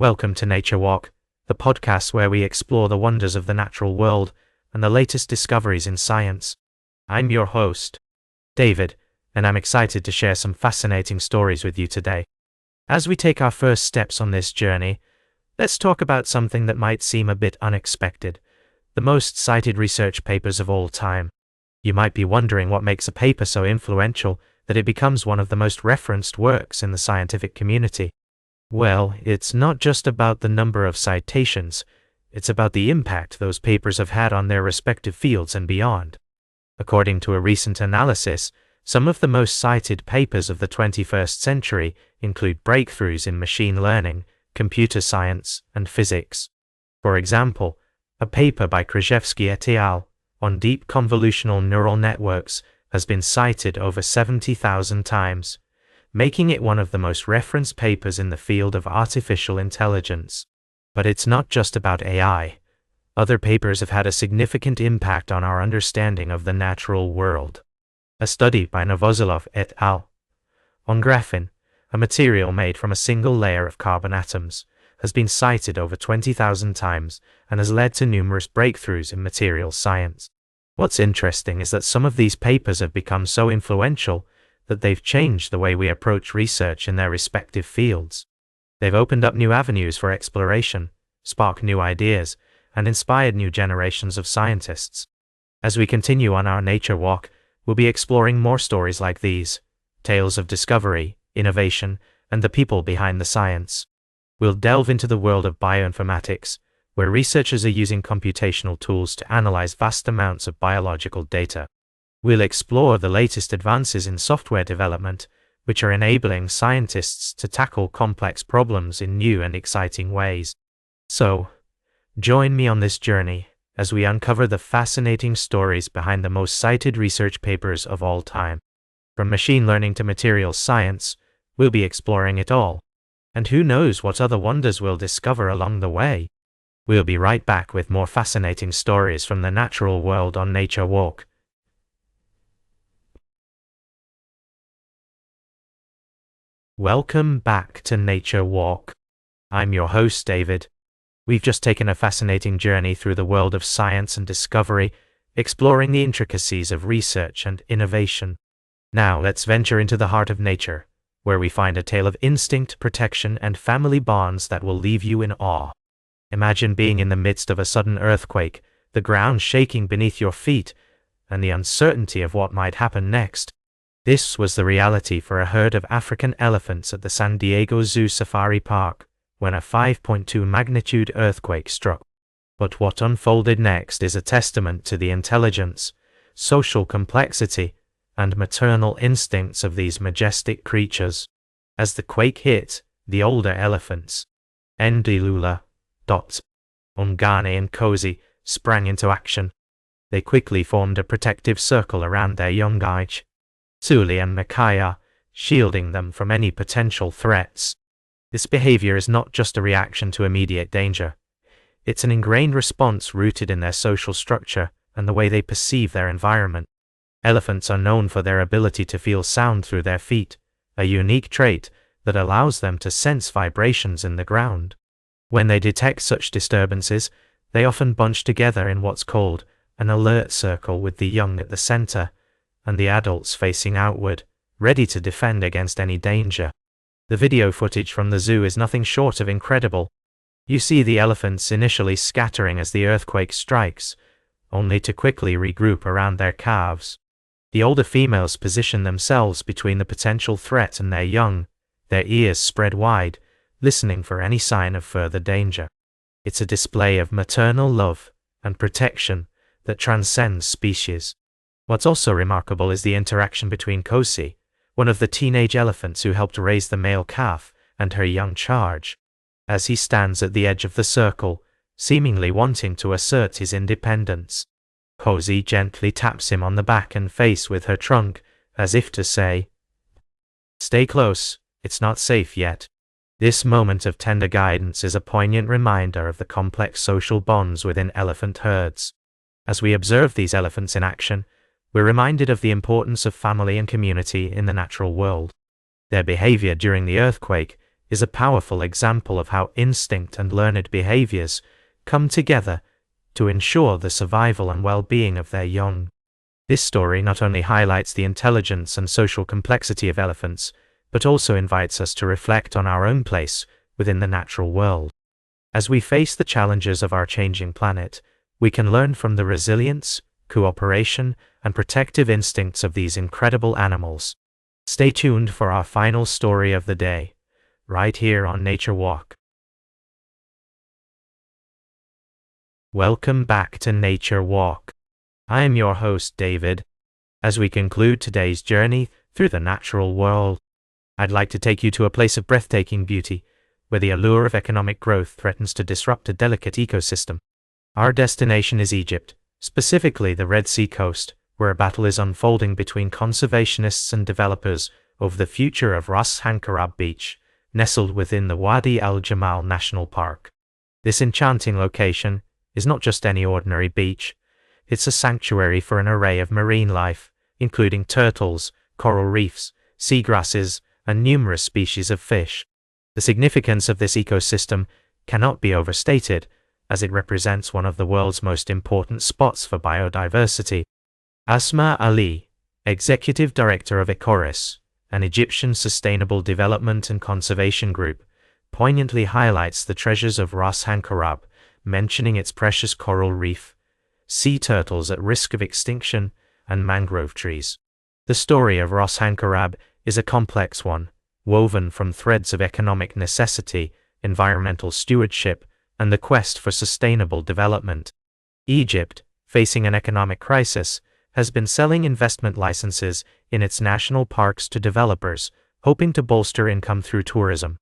Welcome to Nature Walk, the podcast where we explore the wonders of the natural world and the latest discoveries in science. I'm your host, David, and I'm excited to share some fascinating stories with you today. As we take our first steps on this journey, let's talk about something that might seem a bit unexpected: the most cited research papers of all time. You might be wondering what makes a paper so influential that it becomes one of the most referenced works in the scientific community. Well, it's not just about the number of citations, it's about the impact those papers have had on their respective fields and beyond. According to a recent analysis, some of the most cited papers of the 21st century include breakthroughs in machine learning, computer science, and physics. For example, a paper by Krzyzewski et al. On deep convolutional neural networks has been cited over 70,000 times, making it one of the most referenced papers in the field of artificial intelligence. But it's not just about AI. Other papers have had a significant impact on our understanding of the natural world. A study by Novozilov et al. On graphene, a material made from a single layer of carbon atoms, has been cited over 20,000 times and has led to numerous breakthroughs in materials science. What's interesting is that some of these papers have become so influential that they've changed the way we approach research in their respective fields. They've opened up new avenues for exploration, sparked new ideas, and inspired new generations of scientists. As we continue on our nature walk, we'll be exploring more stories like these, tales of discovery, innovation, and the people behind the science. We'll delve into the world of bioinformatics, where researchers are using computational tools to analyze vast amounts of biological data. We'll explore the latest advances in software development, which are enabling scientists to tackle complex problems in new and exciting ways. So, join me on this journey as we uncover the fascinating stories behind the most cited research papers of all time. From machine learning to materials science, we'll be exploring it all. And who knows what other wonders we'll discover along the way. We'll be right back with more fascinating stories from the natural world on Nature Walk. Welcome back to Nature Walk. I'm your host, David. We've just taken a fascinating journey through the world of science and discovery, exploring the intricacies of research and innovation. Now let's venture into the heart of nature, where we find a tale of instinct, protection, and family bonds that will leave you in awe. Imagine being in the midst of a sudden earthquake, the ground shaking beneath your feet, and the uncertainty of what might happen next. This was the reality for a herd of African elephants at the San Diego Zoo Safari Park when a 5.2 magnitude earthquake struck. But what unfolded next is a testament to the intelligence, social complexity, and maternal instincts of these majestic creatures. As the quake hit, the older elephants, Ndilula, Ongane and Kosi, sprang into action. They quickly formed a protective circle around their young guides, Suli and Makaya, shielding them from any potential threats. This behavior is not just a reaction to immediate danger. It's an ingrained response rooted in their social structure and the way they perceive their environment. Elephants are known for their ability to feel sound through their feet, a unique trait that allows them to sense vibrations in the ground. When they detect such disturbances, they often bunch together in what's called an alert circle, with the young at the center and the adults facing outward, ready to defend against any danger. The video footage from the zoo is nothing short of incredible. You see the elephants initially scattering as the earthquake strikes, only to quickly regroup around their calves. The older females position themselves between the potential threat and their young, their ears spread wide, listening for any sign of further danger. It's a display of maternal love and protection that transcends species. What's also remarkable is the interaction between Kosi, one of the teenage elephants who helped raise the male calf, and her young charge. As he stands at the edge of the circle, seemingly wanting to assert his independence, Kosi gently taps him on the back and face with her trunk, as if to say, "Stay close, it's not safe yet." This moment of tender guidance is a poignant reminder of the complex social bonds within elephant herds. As we observe these elephants in action, we're reminded of the importance of family and community in the natural world. Their behavior during the earthquake is a powerful example of how instinct and learned behaviors come together to ensure the survival and well-being of their young. This story not only highlights the intelligence and social complexity of elephants, but also invites us to reflect on our own place within the natural world. As we face the challenges of our changing planet, we can learn from the resilience, cooperation, and protective instincts of these incredible animals. Stay tuned for our final story of the day, right here on Nature Walk. Welcome back to Nature Walk. I am your host, David. As we conclude today's journey through the natural world, I'd like to take you to a place of breathtaking beauty, where the allure of economic growth threatens to disrupt a delicate ecosystem. Our destination is Egypt, specifically the Red Sea coast, where a battle is unfolding between conservationists and developers over the future of Ras Hankarab Beach, nestled within the Wadi al-Jamal National Park. This enchanting location is not just any ordinary beach. It's a sanctuary for an array of marine life, including turtles, coral reefs, seagrasses, and numerous species of fish. The significance of this ecosystem cannot be overstated, as it represents one of the world's most important spots for biodiversity. Asma Ali, Executive Director of Ecoris, an Egyptian sustainable development and conservation group, poignantly highlights the treasures of Ras Hankarab, mentioning its precious coral reef, sea turtles at risk of extinction, and mangrove trees. The story of Ras Hankarab is a complex one, woven from threads of economic necessity, environmental stewardship, and the quest for sustainable development. Egypt, facing an economic crisis, has been selling investment licenses in its national parks to developers, hoping to bolster income through tourism.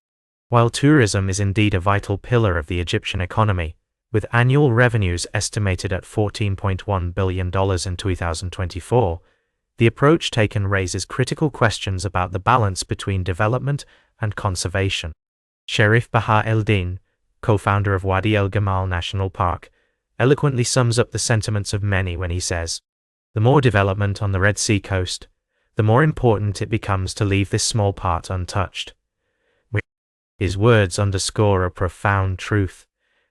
While tourism is indeed a vital pillar of the Egyptian economy, with annual revenues estimated at $14.1 billion in 2024, the approach taken raises critical questions about the balance between development and conservation. Sherif Baha el-Din, co-founder of Wadi al-Jamal National Park, eloquently sums up the sentiments of many when he says, "The more development on the Red Sea coast, the more important it becomes to leave this small part untouched." His words underscore a profound truth.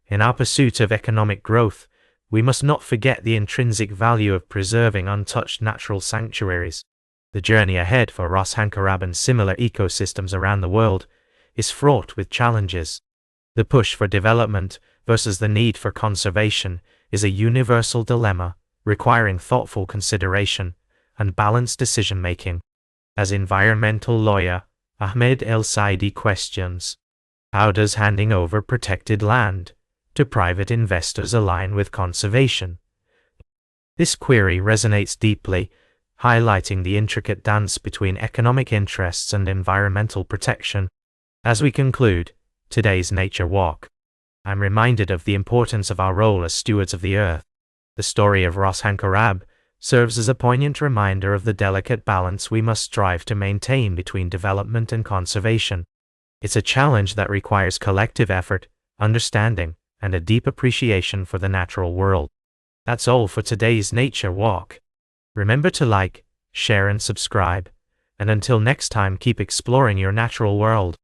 In our pursuit of economic growth, we must not forget the intrinsic value of preserving untouched natural sanctuaries. The journey ahead for Ras Hankarab and similar ecosystems around the world is fraught with challenges. The push for development versus the need for conservation is a universal dilemma, requiring thoughtful consideration and balanced decision-making. As environmental lawyer Ahmed El-Saidi questions, how does handing over protected land to private investors align with conservation? This query resonates deeply, highlighting the intricate dance between economic interests and environmental protection. As we conclude today's Nature Walk, I'm reminded of the importance of our role as stewards of the earth. The story of Ras Hankarab serves as a poignant reminder of the delicate balance we must strive to maintain between development and conservation. It's a challenge that requires collective effort, understanding, and a deep appreciation for the natural world. That's all for today's Nature Walk. Remember to like, share, and subscribe. And until next time, keep exploring your natural world.